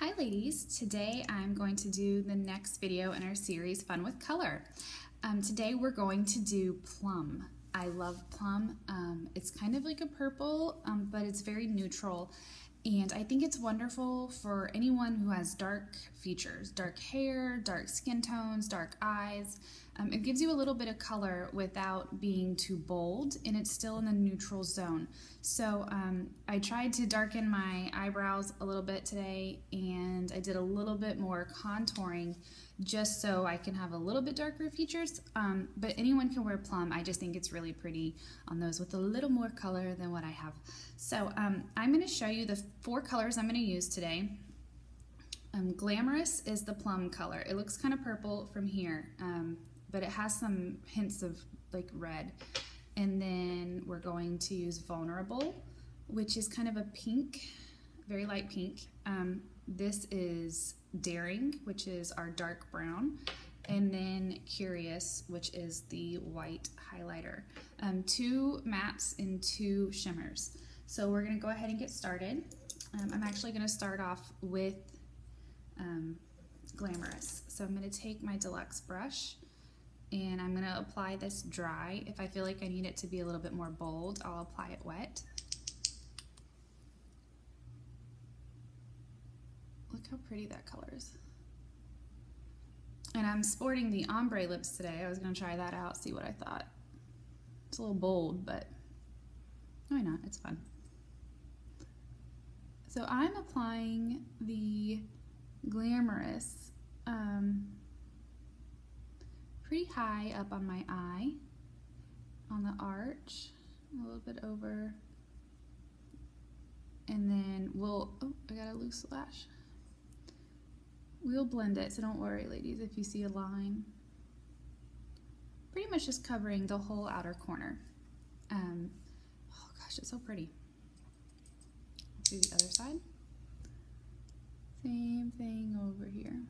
Hi ladies, today I'm going to do the next video in our series Fun with Color. Today we're going to do Plum. I love Plum. It's kind of like a purple, but it's very neutral, and I think it's wonderful for anyone who has dark features, dark hair, dark skin tones, dark eyes. It gives you a little bit of color without being too bold, and it's still in the neutral zone. So I tried to darken my eyebrows a little bit today, and I did a little bit more contouring just so I can have a little bit darker features, but anyone can wear Plum. I just think it's really pretty on those with a little more color than what I have. So I'm going to show you the 4 colors I'm going to use today. Glamorous is the plum color. It looks kind of purple from here, but it has some hints of like red. And then we're going to use Vulnerable, which is kind of a pink, very light pink. This is Daring, which is our dark brown. And then Curious, which is the white highlighter. 2 mattes and 2 shimmers. So we're going to go ahead and get started. I'm actually going to start off with Glamorous. So I'm going to take my deluxe brush and I'm going to apply this dry. If I feel like I need it to be a little bit more bold, I'll apply it wet. Look how pretty that color is. And I'm sporting the ombre lips today. I was going to try that out, see what I thought. It's a little bold, but why not? It's fun. So I'm applying the Glamorous pretty high up on my eye, on the arch, a little bit over, and then we'll, oh, I got a loose lash. We'll blend it, so don't worry ladies if you see a line. Pretty much just covering the whole outer corner. Oh gosh, it's so pretty. Let's do the other side. Same thing over here.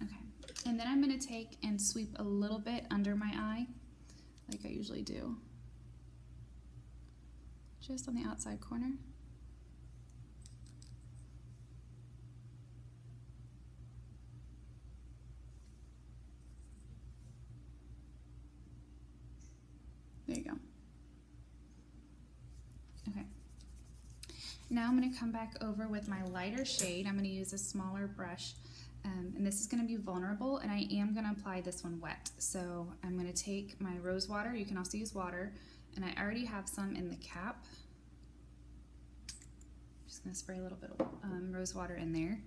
Okay, and then I'm going to take and sweep a little bit under my eye, like I usually do. Just on the outside corner. There you go. Okay. Now I'm going to come back over with my lighter shade. I'm going to use a smaller brush, and this is going to be Vulnerable, and I am going to apply this one wet. So I'm going to take my rose water. You can also use water, and I already have some in the cap. I'm just going to spray a little bit of rose water in there.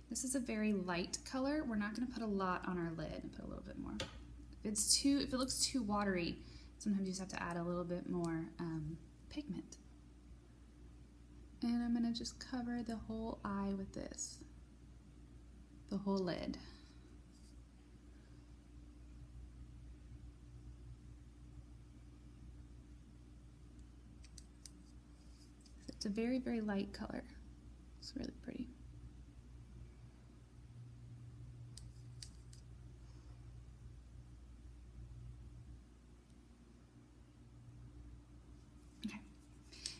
This is a very light color. We're not going to put a lot on our lid. Put a little bit more. If it looks too watery, sometimes you just have to add a little bit more pigment. And I'm going to just cover the whole eye with this, the whole lid. So it's a very, very light color. It's really pretty.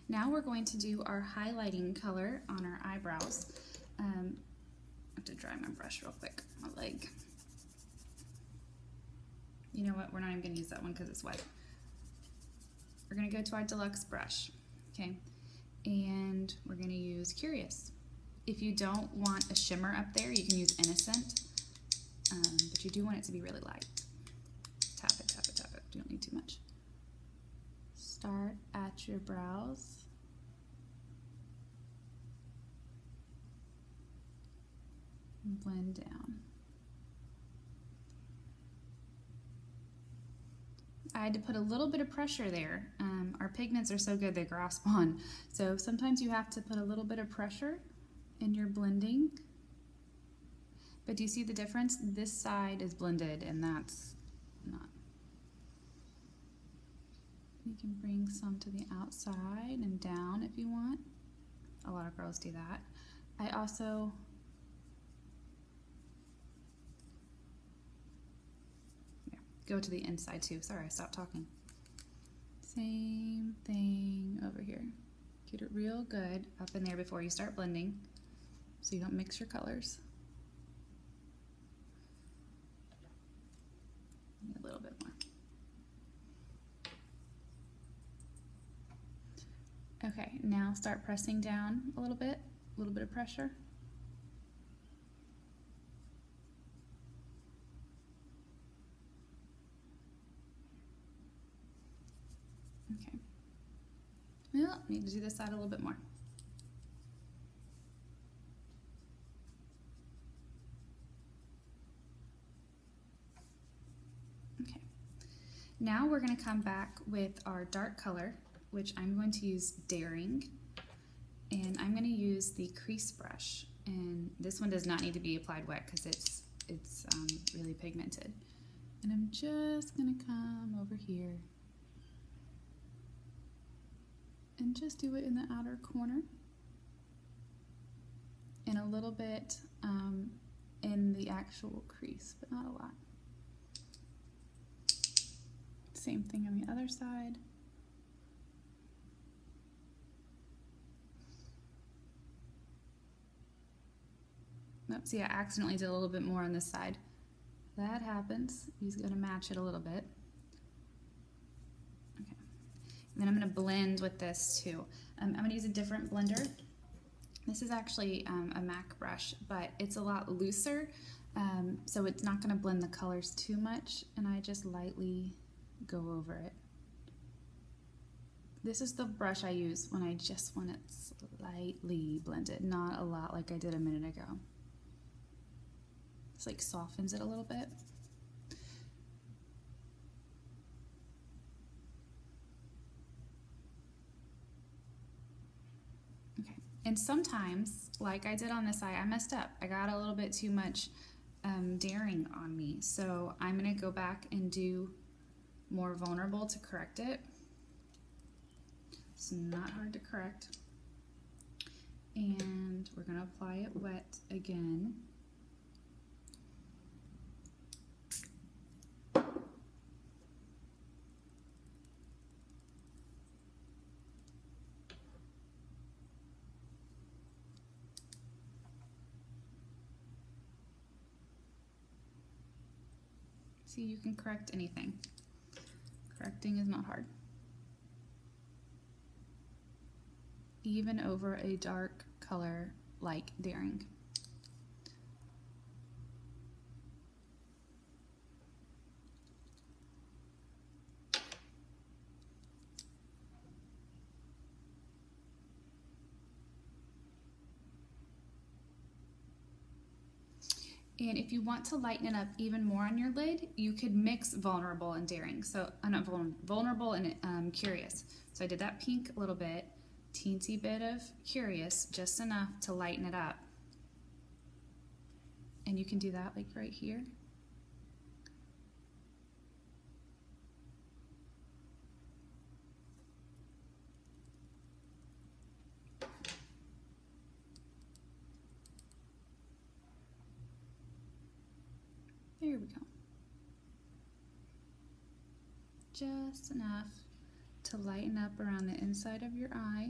Now we're going to do our highlighting color on our eyebrows. I have to dry my brush real quick, my leg. You know what, we're not even gonna use that one because it's wet. We're gonna go to our deluxe brush, okay? And we're gonna use Curious. If you don't want a shimmer up there, you can use Innocent, but you do want it to be really light. Tap it, tap it, tap it, you don't need too much. Start at your brows. And blend down. I had to put a little bit of pressure there. Our pigments are so good they grasp on. So sometimes you have to put a little bit of pressure in your blending. But do you see the difference? This side is blended and that's not. You can bring some to the outside and down if you want. A lot of girls do that. I also go to the inside too. Sorry, I stopped talking. Same thing over here. Get it real good up in there before you start blending so you don't mix your colors. A little bit more. Okay, now start pressing down a little bit of pressure. Okay. Well, need to do this side a little bit more. Okay. Now we're going to come back with our dark color, which I'm going to use Daring, and I'm going to use the Crease brush. And this one does not need to be applied wet because it's really pigmented. And I'm just going to come over here and just do it in the outer corner and a little bit in the actual crease, but not a lot. Same thing on the other side. Oops, see, I accidentally did a little bit more on this side. That happens. He's going to match it a little bit. Okay. And then I'm going to blend with this too. I'm going to use a different blender. This is actually a MAC brush, but it's a lot looser, so it's not going to blend the colors too much, and I just lightly go over it. This is the brush I use when I just want it slightly blended, not a lot like I did a minute ago. It's like softens it a little bit. Okay, and sometimes, like I did on this eye, I messed up. I got a little bit too much Daring on me, so I'm gonna go back and do more Vulnerable to correct it. It's not hard to correct. And we're gonna apply it wet again. See, you can correct anything. Correcting is not hard. Even over a dark color like Daring. And if you want to lighten it up even more on your lid, you could mix Vulnerable and Daring. So, not Vulnerable and Curious. So I did that pink a little bit, teensy bit of Curious, just enough to lighten it up. And you can do that like right here. There we go. Just enough to lighten up around the inside of your eye.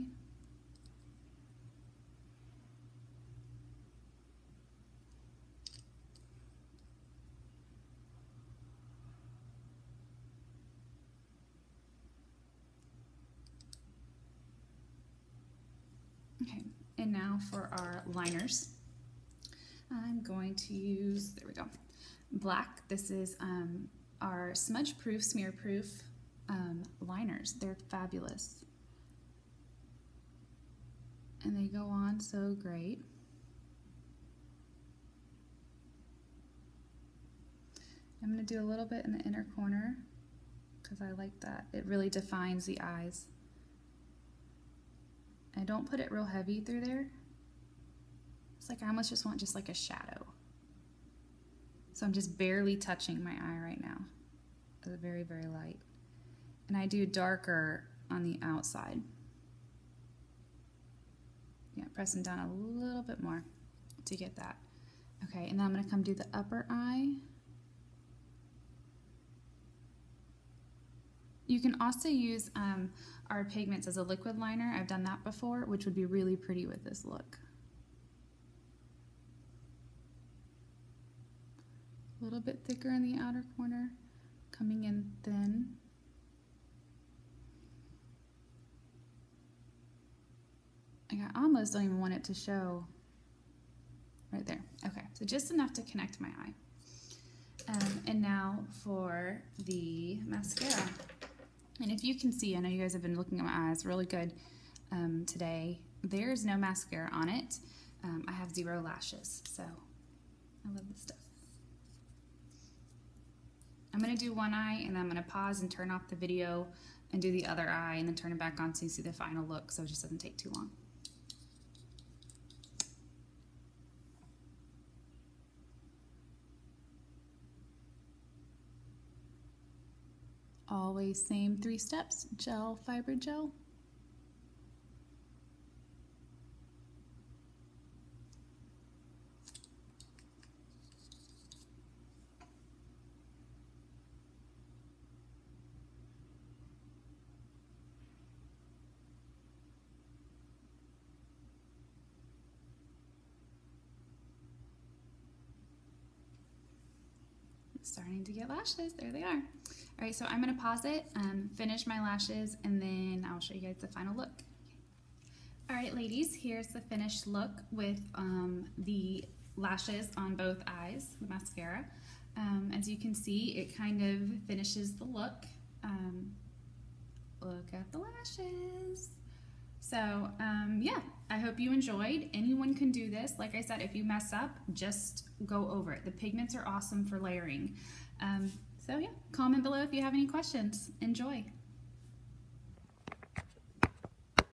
Okay, and now for our liners. I'm going to use, there we go, black. This is our smudge proof, smear proof liners. They're fabulous. And they go on so great. I'm going to do a little bit in the inner corner because I like that. It really defines the eyes. I don't put it real heavy through there. It's like I almost just want just like a shadow. So I'm just barely touching my eye right now. It's very, very light. And I do darker on the outside. Yeah, pressing down a little bit more to get that. Okay, and then I'm gonna come do the upper eye. You can also use our pigments as a liquid liner. I've done that before, which would be really pretty with this look. A little bit thicker in the outer corner, coming in thin. I almost don't even want it to show right there. Okay, so just enough to connect my eye. And now for the mascara. And if you can see, I know you guys have been looking at my eyes really good today. There's no mascara on it. I have 0 lashes, so I love this stuff. I'm going to do one eye, and then I'm going to pause and turn off the video and do the other eye, and then turn it back on so you see the final look, so it just doesn't take too long. Always same 3 steps, gel, fiber gel. Starting to get lashes, there they are. All right, so I'm gonna pause it, finish my lashes, and then I'll show you guys the final look. All right, ladies, here's the finished look with the lashes on both eyes, the mascara. As you can see, it kind of finishes the look. Look at the lashes. So yeah, I hope you enjoyed. Anyone can do this. Like I said, if you mess up, just go over it. The pigments are awesome for layering. So yeah, comment below if you have any questions. Enjoy.